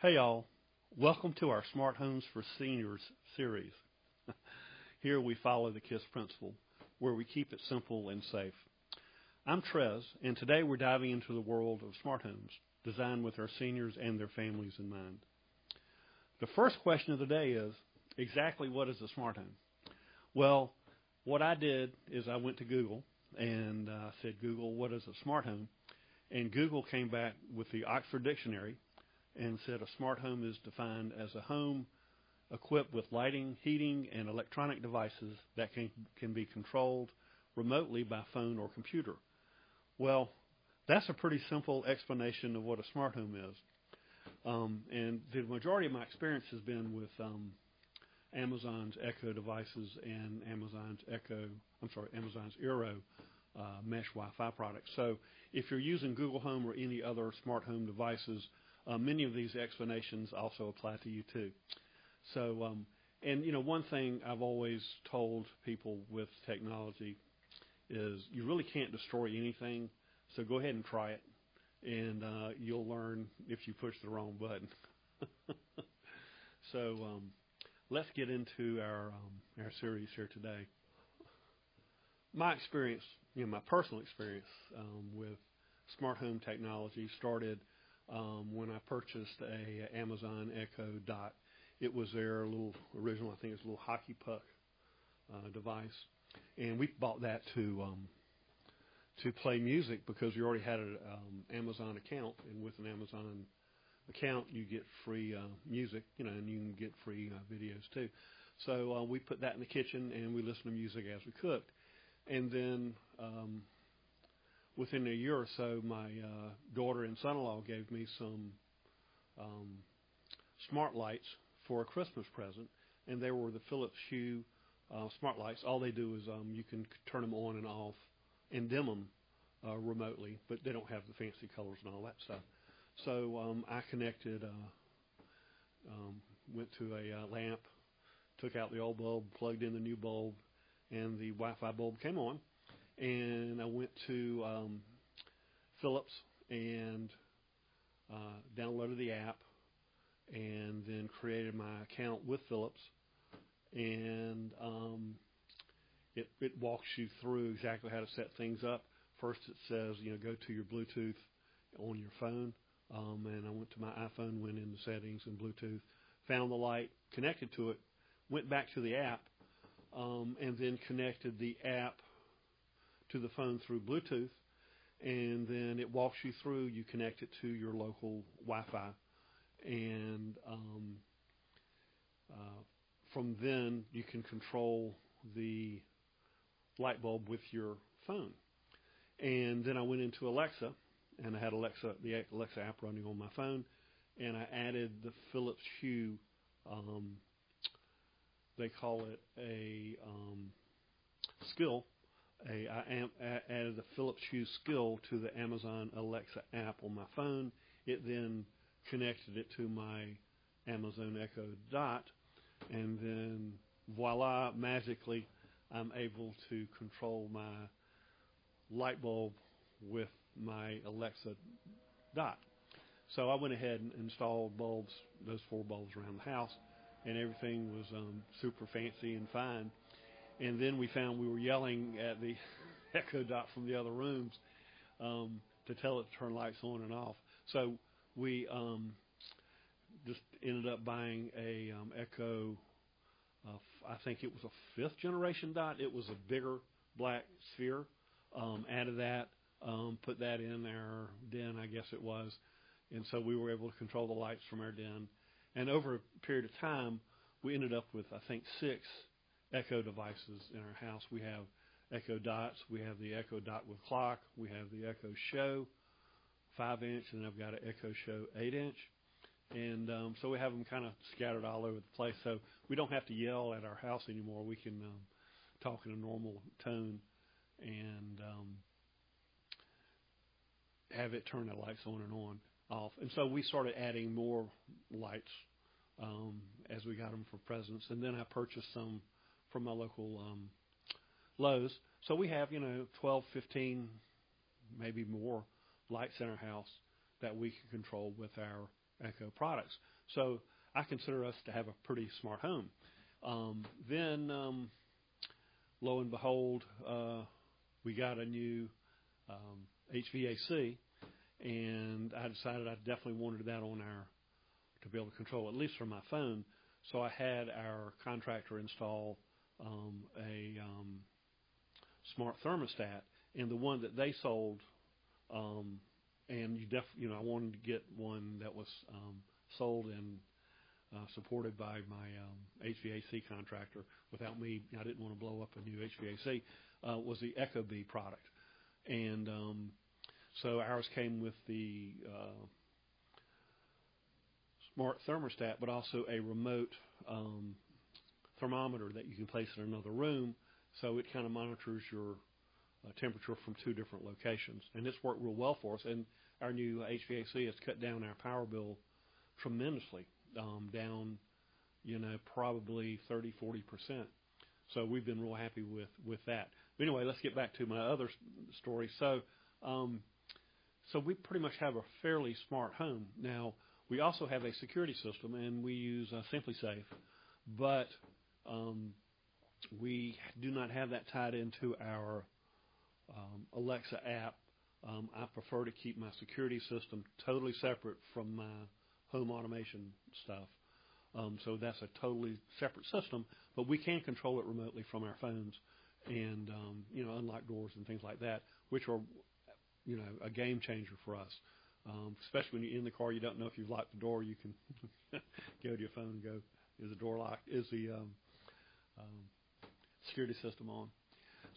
Hey y'all, welcome to our Smart Homes for Seniors series. Here we follow the KISS principle, where we keep it simple and safe. I'm Trez, and today we're diving into the world of smart homes, designed with our seniors and their families in mind. The first question of the day is, exactly what is a smart home? Well, what I did is I went to Google and said, Google, what is a smart home? And Google came back with the Oxford Dictionary and said a smart home is defined as a home equipped with lighting, heating, and electronic devices that can be controlled remotely by phone or computer. Well, that's a pretty simple explanation of what a smart home is. And the majority of my experience has been with Amazon's Echo devices and Amazon's Eero mesh Wi-Fi products. So if you're using Google Home or any other smart home devices, many of these explanations also apply to you too. So, one thing I've always told people with technology is you really can't destroy anything. So go ahead and try it, and you'll learn if you push the wrong button. So let's get into our series here today. My experience, my personal experience with smart home technology started when I purchased a Amazon Echo Dot. It was their little original, I think it was a little hockey puck device, and we bought that to play music because we already had an Amazon account, and with an Amazon account you get free music, and you can get free videos too. So we put that in the kitchen and we listened to music as we cooked, and then within a year or so, my daughter and son-in-law gave me some smart lights for a Christmas present, and they were the Philips Hue smart lights. All they do is you can turn them on and off and dim them remotely, but they don't have the fancy colors and all that stuff. So I connected, went to a lamp, took out the old bulb, plugged in the new bulb, and the Wi-Fi bulb came on. And I went to Philips and downloaded the app, and then created my account with Philips. And it walks you through exactly how to set things up. First, it says, go to your Bluetooth on your phone. And I went to my iPhone, went into settings and Bluetooth, found the light, connected to it, went back to the app, and then connected the app to the phone through Bluetooth, and then it walks you through. You connect it to your local Wi-Fi, and from then you can control the light bulb with your phone. And then I went into Alexa, and I had the Alexa app running on my phone, and I added the Philips Hue. They call it a skill. I added the Philips Hue skill to the Amazon Alexa app on my phone. It then connected it to my Amazon Echo Dot, and then voila, magically, I'm able to control my light bulb with my Alexa Dot. So I went ahead and installed bulbs, those 4 bulbs around the house, and everything was super fancy and fine. And then we found we were yelling at the Echo Dot from the other rooms to tell it to turn lights on and off. So we just ended up buying a Echo, I think it was a 5th generation Dot. It was a bigger black sphere. Added that, put that in our den, I guess it was. And so we were able to control the lights from our den. And over a period of time, we ended up with, I think, 6 Echo devices in our house. We have Echo Dots, we have the Echo Dot with clock, we have the Echo Show 5-inch, and I've got an Echo Show 8-inch. And so we have them kind of scattered all over the place. So we don't have to yell at our house anymore. We can talk in a normal tone and have it turn the lights on and off. And so we started adding more lights as we got them for presents. And then I purchased some from my local Lowe's. So we have, 12, 15, maybe more lights in our house that we can control with our Echo products. So I consider us to have a pretty smart home. Then, lo and behold, we got a new HVAC, and I decided I definitely wanted that on to be able to control at least from my phone. So I had our contractor install a smart thermostat, and the one that they sold, and I wanted to get one that was sold and supported by my HVAC contractor without me. I didn't want to blow up a new HVAC. Was the ecobee product, and so ours came with the smart thermostat, but also a remote thermometer that you can place in another room, so it kind of monitors your temperature from two different locations. And it's worked real well for us, and our new HVAC has cut down our power bill tremendously, down, probably 30-40%. So we've been real happy with that. But anyway, let's get back to my other story. So we pretty much have a fairly smart home. Now, we also have a security system, and we use SimpliSafe, but we do not have that tied into our Alexa app. I prefer to keep my security system totally separate from my home automation stuff. So that's a totally separate system, but we can control it remotely from our phones and, unlock doors and things like that, which are, a game changer for us. Especially when you're in the car, you don't know if you've locked the door. You can go to your phone and go, is the door locked? Is the security system on?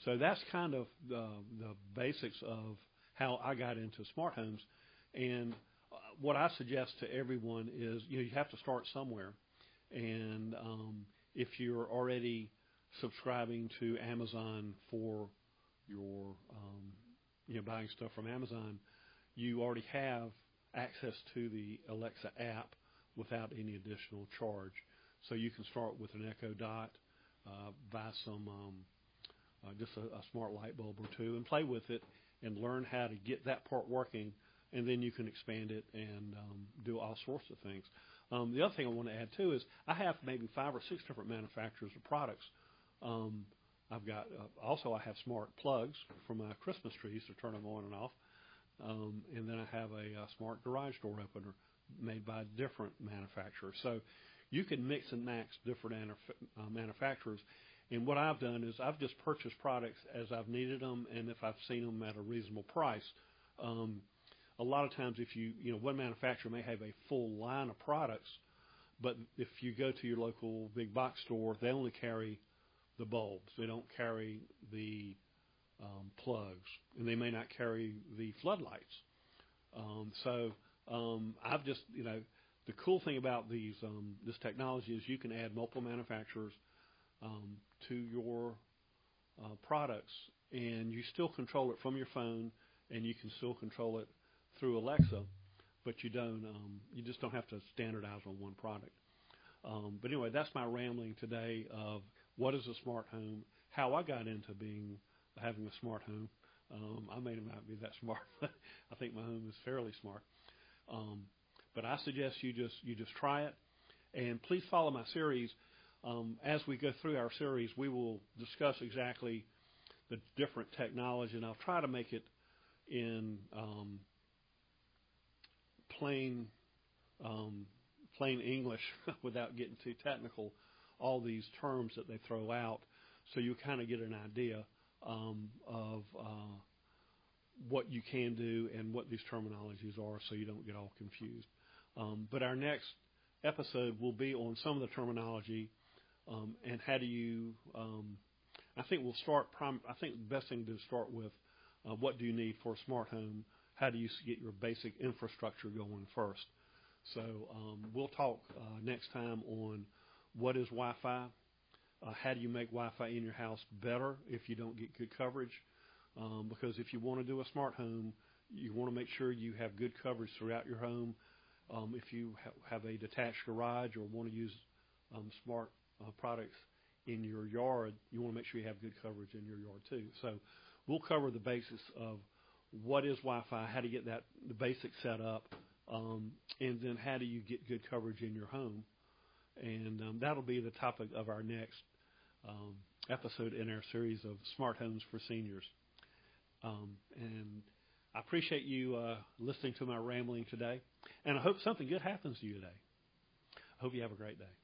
So that's kind of the basics of how I got into smart homes. And what I suggest to everyone is, you have to start somewhere. And if you're already subscribing to Amazon for your, buying stuff from Amazon, you already have access to the Alexa app without any additional charge. So you can start with an Echo Dot, buy some just a smart light bulb or two, and play with it and learn how to get that part working, and then you can expand it and do all sorts of things. The other thing I want to add too is I have maybe 5 or 6 different manufacturers of products. I've got also I have smart plugs for my Christmas trees to turn them on and off, and then I have a smart garage door opener made by different manufacturers. So you can mix and match different manufacturers. And what I've done is I've just purchased products as I've needed them, and if I've seen them at a reasonable price. A lot of times, if one manufacturer may have a full line of products, but if you go to your local big box store, they only carry the bulbs. They don't carry the plugs, and they may not carry the floodlights. So I've just, the cool thing about this technology is you can add multiple manufacturers to your products, and you still control it from your phone, and you can still control it through Alexa, but you just don't have to standardize on one product. But anyway, that's my rambling today of what is a smart home, how I got into having a smart home. I may not be that smart, but I think my home is fairly smart. But I suggest you just try it, and please follow my series. As we go through our series, we will discuss exactly the different technology, and I'll try to make it in plain English without getting too technical, all these terms that they throw out, so you kind of get an idea of what you can do and what these terminologies are, so you don't get all confused. But our next episode will be on some of the terminology and how do you. I think we'll start. I think the best thing to start with what do you need for a smart home? How do you get your basic infrastructure going first? So we'll talk next time on what is Wi-Fi. How do you make Wi-Fi in your house better if you don't get good coverage? Because if you want to do a smart home, you want to make sure you have good coverage throughout your home. If you have a detached garage or want to use smart products in your yard, you want to make sure you have good coverage in your yard too. So we'll cover the basis of what is Wi-Fi, how to get the basics set up, and then how do you get good coverage in your home? And that'll be the topic of our next episode in our series of smart homes for seniors. And I appreciate you listening to my rambling today, and I hope something good happens to you today. I hope you have a great day.